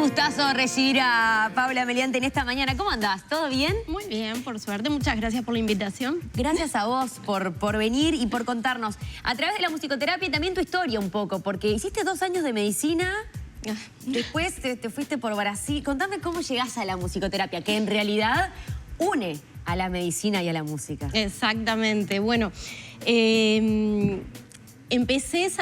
gustazo recibir a Paula Meleante en esta mañana. ¿Cómo andás? ¿Todo bien? Muy bien, por suerte. Muchas gracias por la invitación. Gracias a vos por venir y por contarnos a través de la musicoterapia y también tu historia un poco, porque hiciste 2 años de medicina, después te fuiste por Brasil. Contame cómo llegás a la musicoterapia, que en realidad une a la medicina y a la música. Exactamente. Bueno, empecé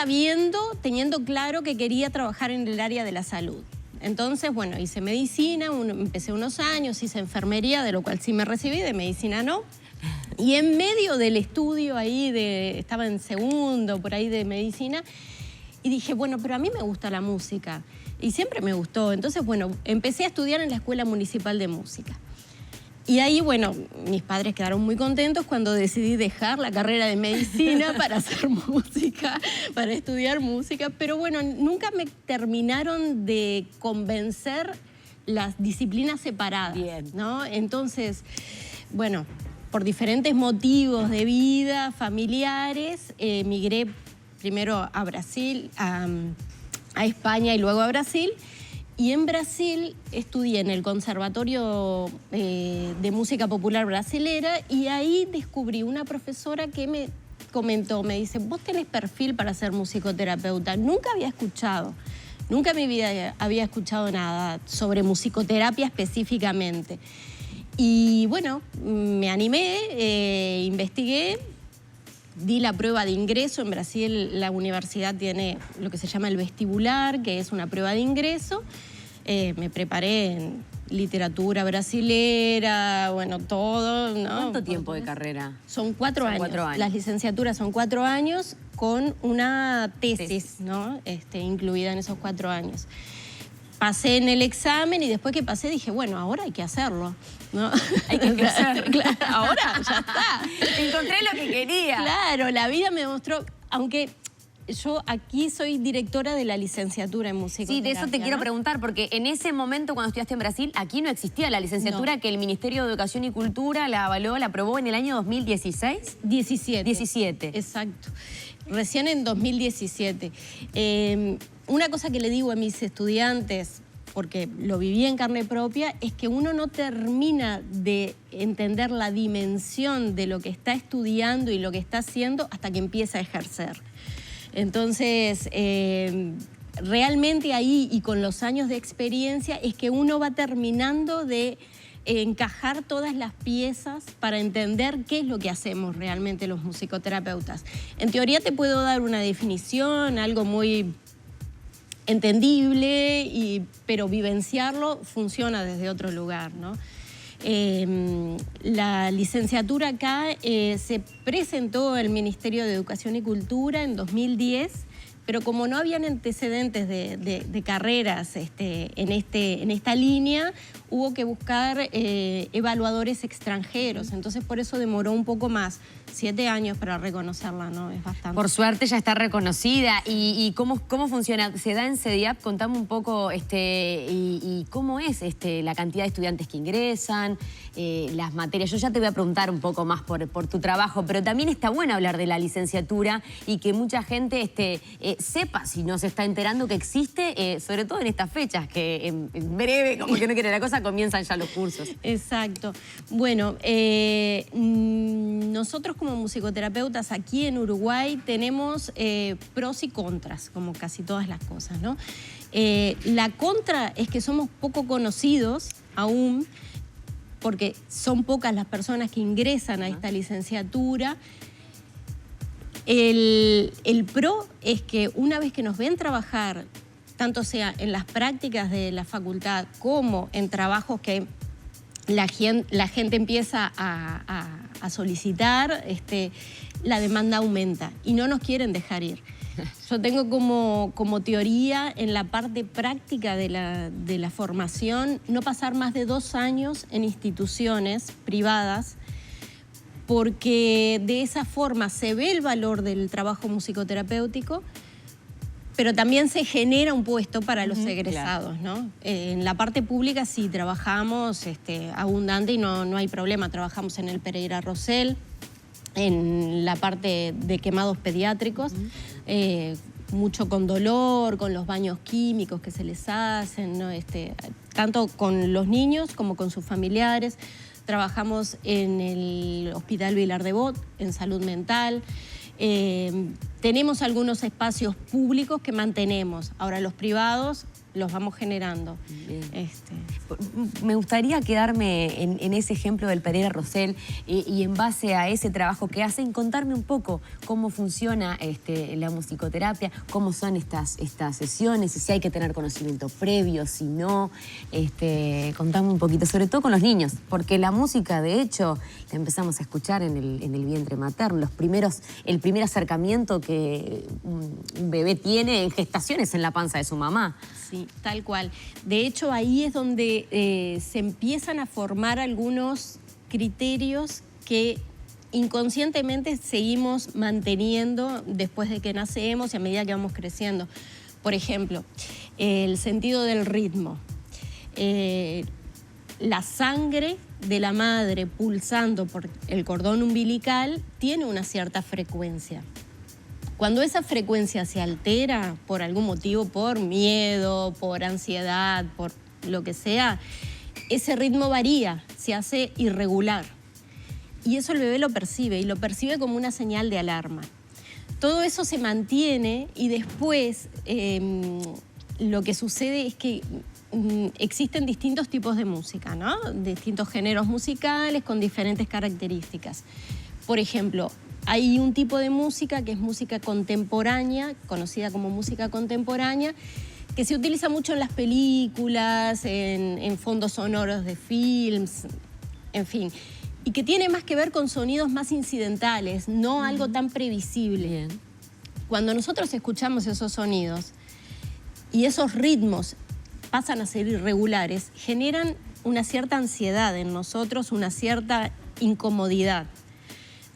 teniendo claro que quería trabajar en el área de la salud. Entonces, bueno, hice medicina, empecé unos años, hice enfermería, de lo cual sí me recibí, de medicina no. Y en medio del estudio ahí, estaba en segundo, por ahí de medicina, y dije, bueno, pero a mí me gusta la música, y siempre me gustó. Entonces, bueno, empecé a estudiar en la Escuela Municipal de Música. Y ahí, bueno, mis padres quedaron muy contentos cuando decidí dejar la carrera de medicina para hacer música, para estudiar música. Pero bueno, nunca me terminaron de convencer las disciplinas separadas. Bien. ¿No? Entonces, bueno, por diferentes motivos de vida, familiares, migré primero a Brasil, a España y luego a Brasil. Y en Brasil estudié en el Conservatorio de Música Popular Brasilera y ahí descubrí una profesora que me comentó, me dice, vos tenés perfil para ser musicoterapeuta. Nunca había escuchado, nunca en mi vida había escuchado nada sobre musicoterapia específicamente. Y bueno, me animé, investigué. Di la prueba de ingreso. En Brasil la universidad tiene lo que se llama el vestibular, que es una prueba de ingreso. Me preparé en literatura brasilera, bueno, todo, ¿no? ¿Cuánto tiempo de carrera? Son 4 años. 4 años. Las licenciaturas son 4 años con una tesis, ¿no? Incluida en esos 4 años. Pasé en el examen y después que pasé dije, bueno, ahora hay que hacerlo, ¿no? Hay que empezar. Claro, ahora ya está. Encontré lo que quería. Claro, la vida me mostró, aunque yo aquí soy directora de la licenciatura en musicoterapia. Sí, de eso te quiero preguntar, porque en ese momento cuando estudiaste en Brasil, aquí no existía la licenciatura que el Ministerio de Educación y Cultura la avaló, la aprobó en el año 2016. 17. Exacto. Recién en 2017. Una cosa que le digo a mis estudiantes, porque lo viví en carne propia, es que uno no termina de entender la dimensión de lo que está estudiando y lo que está haciendo hasta que empieza a ejercer. Entonces, realmente ahí y con los años de experiencia es que uno va terminando de encajar todas las piezas para entender qué es lo que hacemos realmente los musicoterapeutas. En teoría te puedo dar una definición, algo muy entendible, pero vivenciarlo funciona desde otro lugar, ¿no? La licenciatura acá se presentó al Ministerio de Educación y Cultura en 2010, pero como no habían antecedentes de carreras en esta línea, hubo que buscar evaluadores extranjeros. Entonces, por eso demoró un poco más. 7 años para reconocerla, ¿no? Es bastante. Por suerte ya está reconocida. ¿Y cómo funciona? ¿Se da en CEDIAP? Contame un poco y cómo es la cantidad de estudiantes que ingresan, las materias. Yo ya te voy a preguntar un poco más por tu trabajo, pero también está bueno hablar de la licenciatura y que mucha gente sepa, si no se está enterando, que existe, sobre todo en estas fechas, que en breve, como que no quiere la cosa, comienzan ya los cursos. Exacto. Bueno, nosotros como musicoterapeutas aquí en Uruguay tenemos pros y contras, como casi todas las cosas, ¿no? La contra es que somos poco conocidos aún, porque son pocas las personas que ingresan a esta licenciatura. El pro es que una vez que nos ven trabajar, tanto sea en las prácticas de la facultad como en trabajos que la gente empieza a solicitar, la demanda aumenta y no nos quieren dejar ir. Yo tengo como teoría en la parte práctica de la formación no pasar más de 2 años en instituciones privadas, porque de esa forma se ve el valor del trabajo musicoterapéutico, pero también se genera un puesto para los egresados, claro, ¿no? En la parte pública sí trabajamos abundante y no hay problema. Trabajamos en el Pereira Rosell, en la parte de quemados pediátricos, mucho con dolor, con los baños químicos que se les hacen, ¿no? Tanto con los niños como con sus familiares. Trabajamos en el Hospital Vilar de Bot, en salud mental. Tenemos algunos espacios públicos que mantenemos. Ahora los privados los vamos generando. Me gustaría quedarme en ese ejemplo del Pereira Rosell y en base a ese trabajo que hacen, contarme un poco cómo funciona la musicoterapia, cómo son estas sesiones, si hay que tener conocimiento previo, si no. Contame un poquito, sobre todo con los niños, porque la música, de hecho, la empezamos a escuchar en el vientre materno. El primer acercamiento que un bebé tiene en gestaciones en la panza de su mamá. Sí, tal cual. De hecho, ahí es donde se empiezan a formar algunos criterios que inconscientemente seguimos manteniendo después de que nacemos y a medida que vamos creciendo. Por ejemplo, el sentido del ritmo. La sangre de la madre pulsando por el cordón umbilical tiene una cierta frecuencia. Cuando esa frecuencia se altera por algún motivo, por miedo, por ansiedad, por lo que sea, ese ritmo varía, se hace irregular. Y eso el bebé lo percibe, y lo percibe como una señal de alarma. Todo eso se mantiene y después lo que sucede es que existen distintos tipos de música, ¿no? Distintos géneros musicales con diferentes características. Por ejemplo, hay un tipo de música que es música contemporánea, conocida como música contemporánea, que se utiliza mucho en las películas, en fondos sonoros de films, en fin, y que tiene más que ver con sonidos más incidentales, no algo tan previsible. Bien. Cuando nosotros escuchamos esos sonidos y esos ritmos pasan a ser irregulares, generan una cierta ansiedad en nosotros, una cierta incomodidad.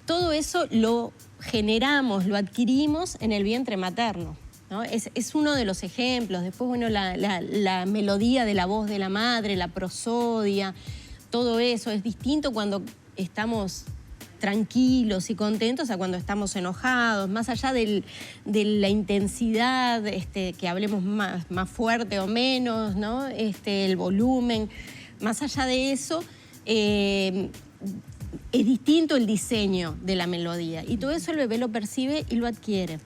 Todo eso lo generamos, lo adquirimos en el vientre materno, ¿no? Es uno de los ejemplos. Después, bueno, la melodía de la voz de la madre, la prosodia, todo eso es distinto cuando estamos tranquilos y contentos a cuando estamos enojados, más allá de la intensidad, que hablemos más fuerte o menos, ¿no? El volumen, más allá de eso, es distinto el diseño de la melodía y todo eso el bebé lo percibe y lo adquiere.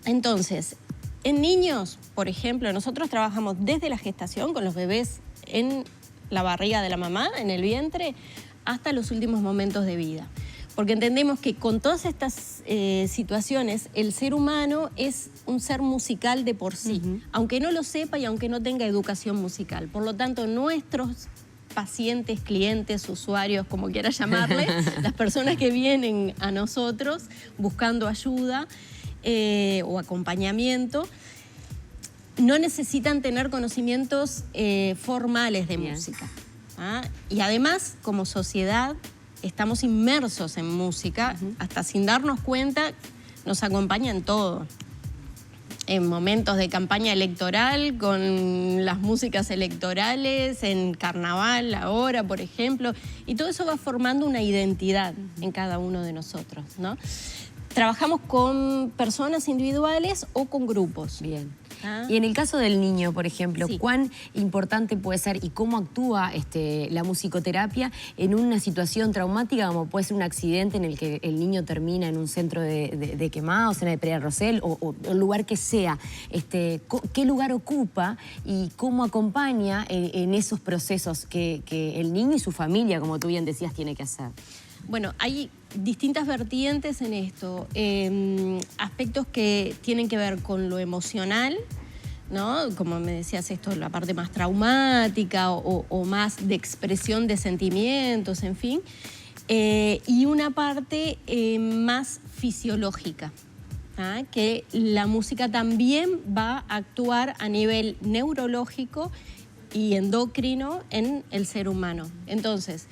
Entonces, en niños, por ejemplo, nosotros trabajamos desde la gestación con los bebés en la barriga de la mamá, en el vientre, hasta los últimos momentos de vida. Porque entendemos que con todas estas situaciones, el ser humano es un ser musical de por sí, aunque no lo sepa y aunque no tenga educación musical. Por lo tanto, nuestros pacientes, clientes, usuarios, como quiera llamarle, las personas que vienen a nosotros buscando ayuda o acompañamiento, no necesitan tener conocimientos formales de música. Y además, como sociedad, estamos inmersos en música, hasta sin darnos cuenta, nos acompaña en todo. En momentos de campaña electoral, con las músicas electorales, en carnaval ahora, por ejemplo, y todo eso va formando una identidad en cada uno de nosotros, ¿no? Trabajamos con personas individuales o con grupos. Bien. Y en el caso del niño, por ejemplo, Sí. ¿cuán importante puede ser y cómo actúa la musicoterapia en una situación traumática como puede ser un accidente en el que el niño termina en un centro de quemados, en el Pereira Rosell o el lugar que sea? ¿Qué lugar ocupa y cómo acompaña en esos procesos que el niño y su familia, como tú bien decías, tiene que hacer? Bueno, hay distintas vertientes en esto, aspectos que tienen que ver con lo emocional, ¿no? Como me decías esto, la parte más traumática o más de expresión de sentimientos, en fin, y una parte más fisiológica, que la música también va a actuar a nivel neurológico y endocrino en el ser humano. Entonces,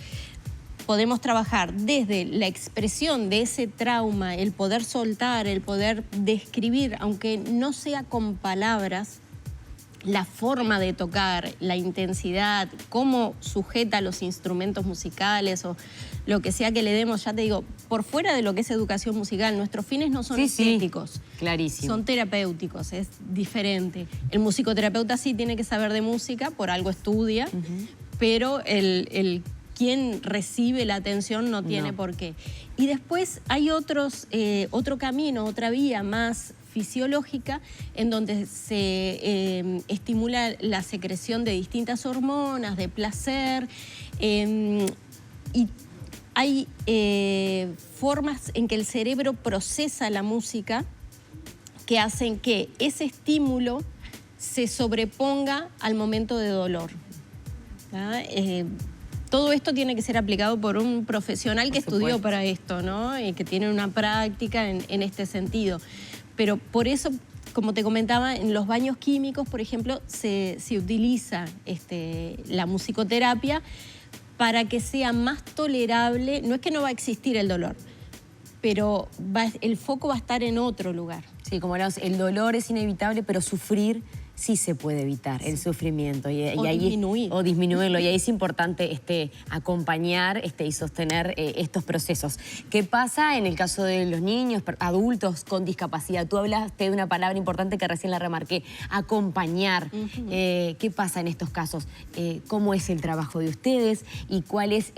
podemos trabajar desde la expresión de ese trauma, el poder soltar, el poder describir, aunque no sea con palabras, la forma de tocar, la intensidad, cómo sujeta los instrumentos musicales o lo que sea que le demos, ya te digo, por fuera de lo que es educación musical, nuestros fines no son estéticos. Sí, clarísimo. Son terapéuticos, es diferente. El musicoterapeuta sí tiene que saber de música, por algo estudia, pero el quien recibe la atención no tiene por qué. Y después hay otro camino, otra vía más fisiológica, en donde se estimula la secreción de distintas hormonas, de placer, y hay formas en que el cerebro procesa la música que hacen que ese estímulo se sobreponga al momento de dolor. Todo esto tiene que ser aplicado por un profesional que estudió para esto, ¿no? Y que tiene una práctica en este sentido. Pero por eso, como te comentaba, en los baños químicos, por ejemplo, se utiliza la musicoterapia para que sea más tolerable. No es que no va a existir el dolor, pero el foco va a estar en otro lugar. Sí, como hablamos, el dolor es inevitable, pero sufrir sí se puede evitar, el sufrimiento. O disminuirlo. Y ahí es importante acompañar y sostener estos procesos. ¿Qué pasa en el caso de los niños, adultos con discapacidad? Tú hablaste de una palabra importante que recién la remarqué, acompañar. ¿Qué pasa en estos casos? ¿Cómo es el trabajo de ustedes? ¿Y cuál es,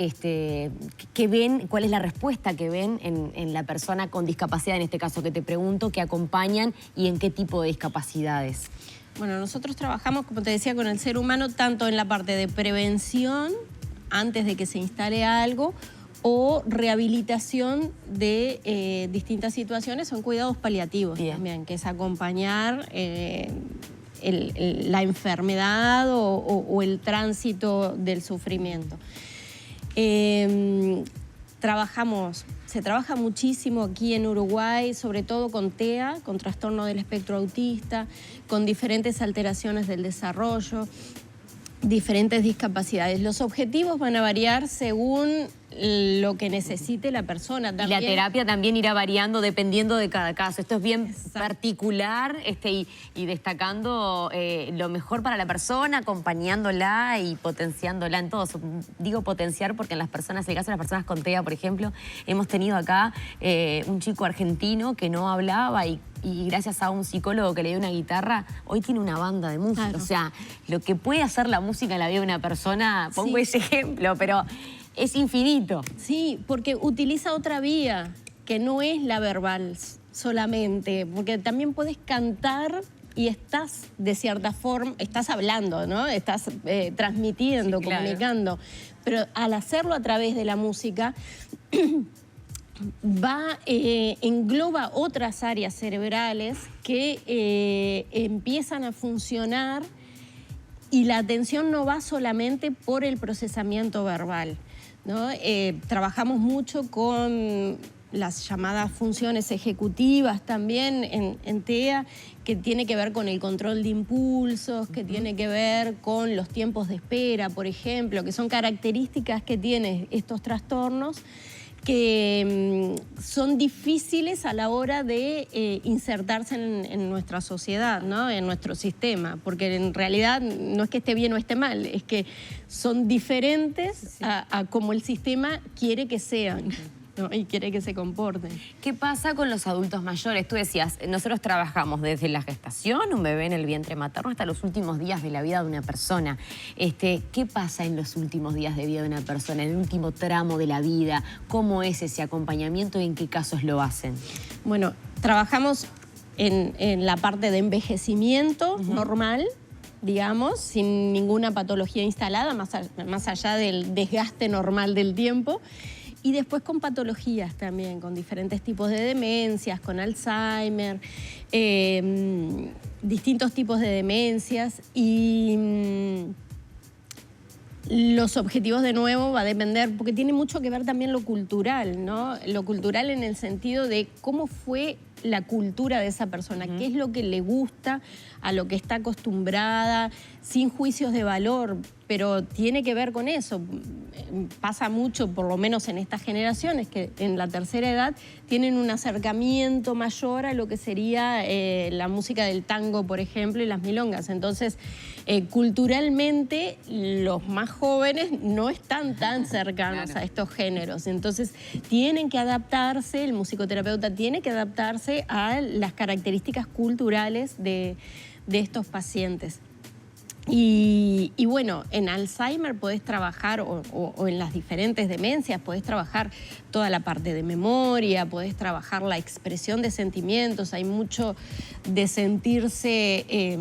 cuál es la respuesta que ven en la persona con discapacidad, en este caso que te pregunto, que acompañan y en qué tipo de discapacidades? Bueno, nosotros trabajamos, como te decía, con el ser humano, tanto en la parte de prevención, antes de que se instale algo, o rehabilitación de distintas situaciones, son cuidados paliativos también, que es acompañar la enfermedad o el tránsito del sufrimiento. Se trabaja muchísimo aquí en Uruguay, sobre todo con TEA, con trastorno del espectro autista, con diferentes alteraciones del desarrollo, diferentes discapacidades. Los objetivos van a variar según lo que necesite la persona. También. Y la terapia también irá variando dependiendo de cada caso. Esto es bien particular y destacando lo mejor para la persona, acompañándola y potenciándola en todo. Digo potenciar porque en el caso de las personas con TEA, por ejemplo, hemos tenido acá un chico argentino que no hablaba y gracias a un psicólogo que le dio una guitarra, hoy tiene una banda de música. Claro. O sea, lo que puede hacer la música en la vida de una persona, pongo ese ejemplo, pero es infinito. Sí, porque utiliza otra vía, que no es la verbal solamente, porque también puedes cantar y estás, de cierta forma, estás hablando, ¿no? Estás transmitiendo, comunicando. Pero al hacerlo a través de la música, engloba otras áreas cerebrales que empiezan a funcionar y la atención no va solamente por el procesamiento verbal, ¿no? Trabajamos mucho con las llamadas funciones ejecutivas también en TEA, que tiene que ver con el control de impulsos, que tiene que ver con los tiempos de espera, por ejemplo, que son características que tienen estos trastornos que son difíciles a la hora de insertarse en nuestra sociedad, ¿no? En nuestro sistema, porque en realidad no es que esté bien o esté mal, es que son diferentes a como el sistema quiere que sean, ¿no? Y quiere que se comporten. ¿Qué pasa con los adultos mayores? Tú decías, nosotros trabajamos desde la gestación, un bebé en el vientre materno, hasta los últimos días de la vida de una persona. ¿Qué pasa en los últimos días de vida de una persona, en el último tramo de la vida? ¿Cómo es ese acompañamiento y en qué casos lo hacen? Bueno, trabajamos en la parte de envejecimiento normal, digamos, sin ninguna patología instalada, más allá del desgaste normal del tiempo. Y después con patologías también, con diferentes tipos de demencias, con Alzheimer, distintos tipos de demencias. Y los objetivos, de nuevo, va a depender, porque tiene mucho que ver también lo cultural, ¿no? Lo cultural en el sentido de cómo fue la cultura de esa persona, qué es lo que le gusta, a lo que está acostumbrada, sin juicios de valor, pero tiene que ver con eso. Pasa mucho, por lo menos en estas generaciones, que en la tercera edad tienen un acercamiento mayor a lo que sería la música del tango, por ejemplo, y las milongas. Entonces, culturalmente, los más jóvenes no están tan cercanos a estos géneros. Entonces, tienen que adaptarse, el musicoterapeuta tiene que adaptarse a las características culturales de estos pacientes. Y bueno, en Alzheimer podés trabajar, o en las diferentes demencias, podés trabajar toda la parte de memoria, podés trabajar la expresión de sentimientos. Hay mucho de sentirse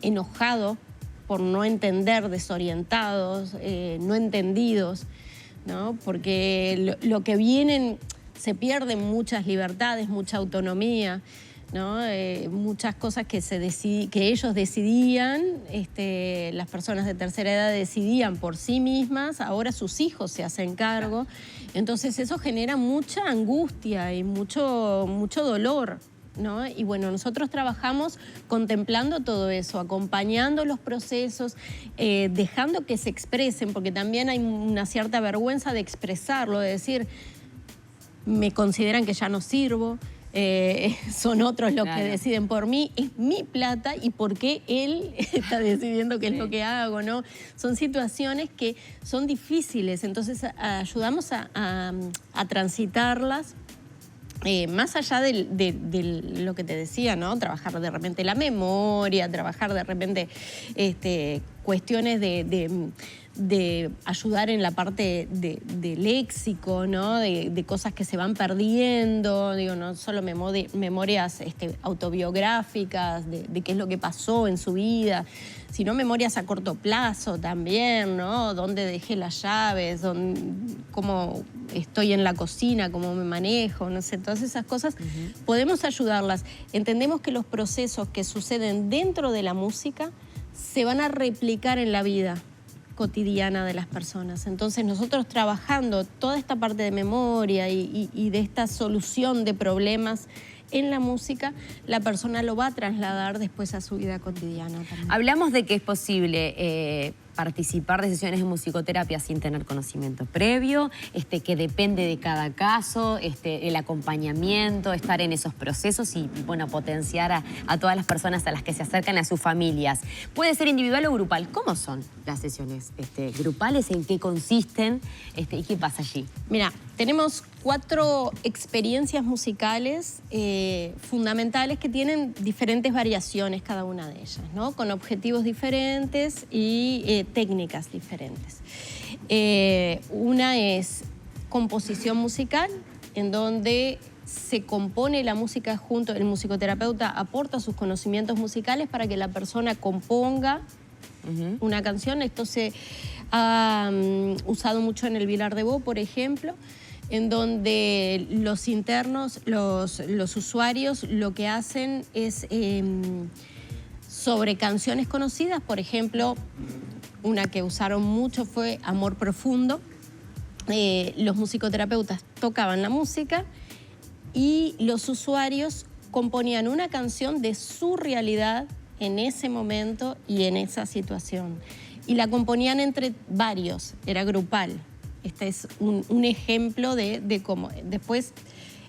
enojado por no entender, desorientados, no entendidos, ¿no? Porque lo que vienen, se pierden muchas libertades, mucha autonomía, ¿no? Muchas cosas que ellos decidían, las personas de tercera edad decidían por sí mismas, ahora sus hijos se hacen cargo. Entonces eso genera mucha angustia y mucho dolor, ¿no? Y bueno, nosotros trabajamos contemplando todo eso, acompañando los procesos, dejando que se expresen, porque también hay una cierta vergüenza de expresarlo, de decir, me consideran que ya no sirvo, son otros los que deciden por mí, es mi plata y por qué él está decidiendo qué es lo que hago, ¿no? Son situaciones que son difíciles, entonces ayudamos a transitarlas. Más allá de lo que te decía, ¿no? Trabajar de repente la memoria, trabajar de repente cuestiones de ayudar en la parte de léxico, ¿no? De cosas que se van perdiendo, digo, no solo memorias autobiográficas de qué es lo que pasó en su vida, sino memorias a corto plazo también, ¿no? Dónde dejé las llaves, cómo estoy en la cocina, cómo me manejo, no sé, todas esas cosas podemos ayudarlas. Entendemos que los procesos que suceden dentro de la música se van a replicar en la vida cotidiana de las personas. Entonces nosotros trabajando toda esta parte de memoria y de esta solución de problemas en la música, la persona lo va a trasladar después a su vida cotidiana también. Hablamos de que es posible participar de sesiones de musicoterapia sin tener conocimiento previo, que depende de cada caso, el acompañamiento, estar en esos procesos y, bueno, potenciar a todas las personas a las que se acercan, a sus familias. Puede ser individual o grupal. ¿Cómo son las sesiones grupales? ¿En qué consisten? ¿Y qué pasa allí? Mira, tenemos 4 experiencias musicales fundamentales que tienen diferentes variaciones cada una de ellas, ¿no? Con objetivos diferentes y técnicas diferentes. Una es composición musical, en donde se compone la música junto, el musicoterapeuta aporta sus conocimientos musicales para que la persona componga una canción. Esto se ha usado mucho en el Vilar de Bo, por ejemplo, en donde los internos, los usuarios, lo que hacen es sobre canciones conocidas, por ejemplo, una que usaron mucho fue Amor Profundo. Los musicoterapeutas tocaban la música y los usuarios componían una canción de su realidad en ese momento y en esa situación. Y la componían entre varios, era grupal. Este es un ejemplo de cómo. Después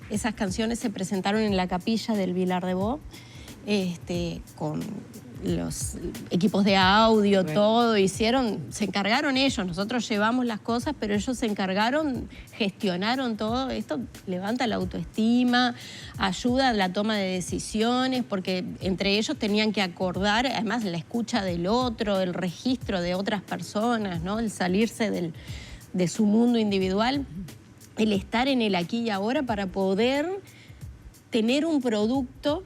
esas canciones se presentaron en la capilla del Vilar de Bo, con los equipos de audio, todo, se encargaron ellos, nosotros llevamos las cosas, pero ellos se encargaron, gestionaron todo. Esto levanta la autoestima, ayuda a la toma de decisiones, porque entre ellos tenían que acordar, además, la escucha del otro, el registro de otras personas, ¿no? El salirse de su mundo individual, el estar en el aquí y ahora para poder tener un producto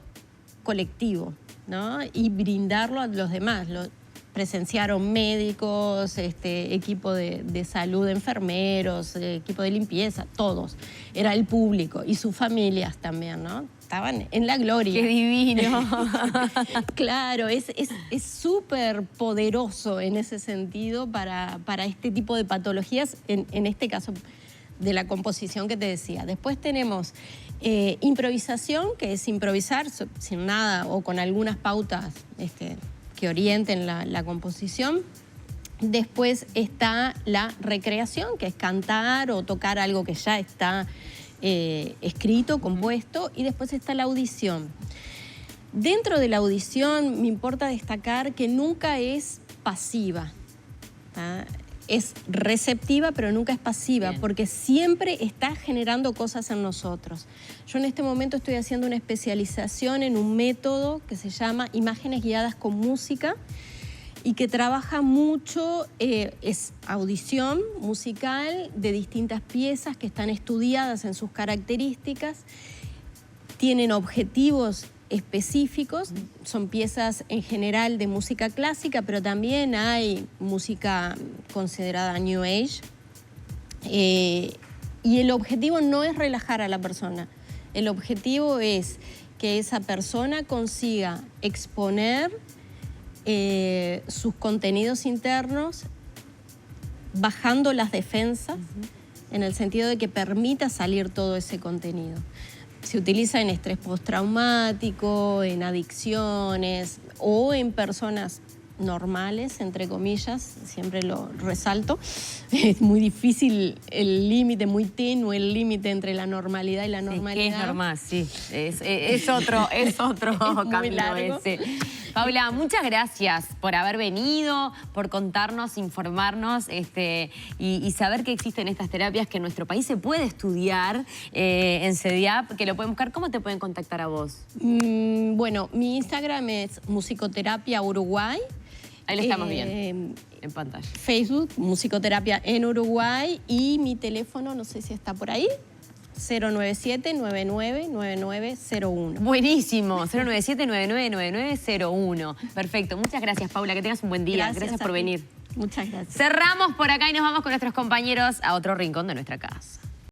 colectivo, ¿no? Y brindarlo a los demás. Lo presenciaron médicos, equipo de salud, enfermeros, equipo de limpieza, todos. Era el público y sus familias también, ¿no? Estaban en la gloria. ¡Qué divino! Claro, es súper poderoso en ese sentido para este tipo de patologías, en este caso de la composición que te decía. Después tenemos improvisación, que es improvisar sin nada o con algunas pautas que orienten la composición. Después está la recreación, que es cantar o tocar algo que ya está escrito, compuesto. Y después está la audición. Dentro de la audición me importa destacar que nunca es pasiva. Es receptiva, pero nunca es pasiva. Bien. Porque siempre está generando cosas en nosotros. Yo en este momento estoy haciendo una especialización en un método que se llama Imágenes Guiadas con Música, y que trabaja mucho, es audición musical de distintas piezas que están estudiadas en sus características, tienen objetivos específicos, son piezas en general de música clásica, pero también hay música considerada New Age, y el objetivo no es relajar a la persona, el objetivo es que esa persona consiga exponer sus contenidos internos, bajando las defensas, en el sentido de que permita salir todo ese contenido. Se utiliza en estrés postraumático, en adicciones o en personas normales, entre comillas, siempre lo resalto. Es muy difícil el límite, muy tenue el límite entre la normalidad y la normalidad. Sí, es normal, sí. Es otro camino ese. Paula, muchas gracias por haber venido, por contarnos, informarnos y saber que existen estas terapias que en nuestro país se puede estudiar en CEDIAP, que lo pueden buscar. ¿Cómo te pueden contactar a vos? Bueno, mi Instagram es Musicoterapia Uruguay. Ahí lo estamos viendo en pantalla. Facebook, Musicoterapia en Uruguay, y mi teléfono, no sé si está por ahí, 097-999901. Buenísimo, 097-999901. Perfecto, muchas gracias, Paula, que tengas un buen día. Gracias por venir. Muchas gracias. Cerramos por acá y nos vamos con nuestros compañeros a otro rincón de nuestra casa.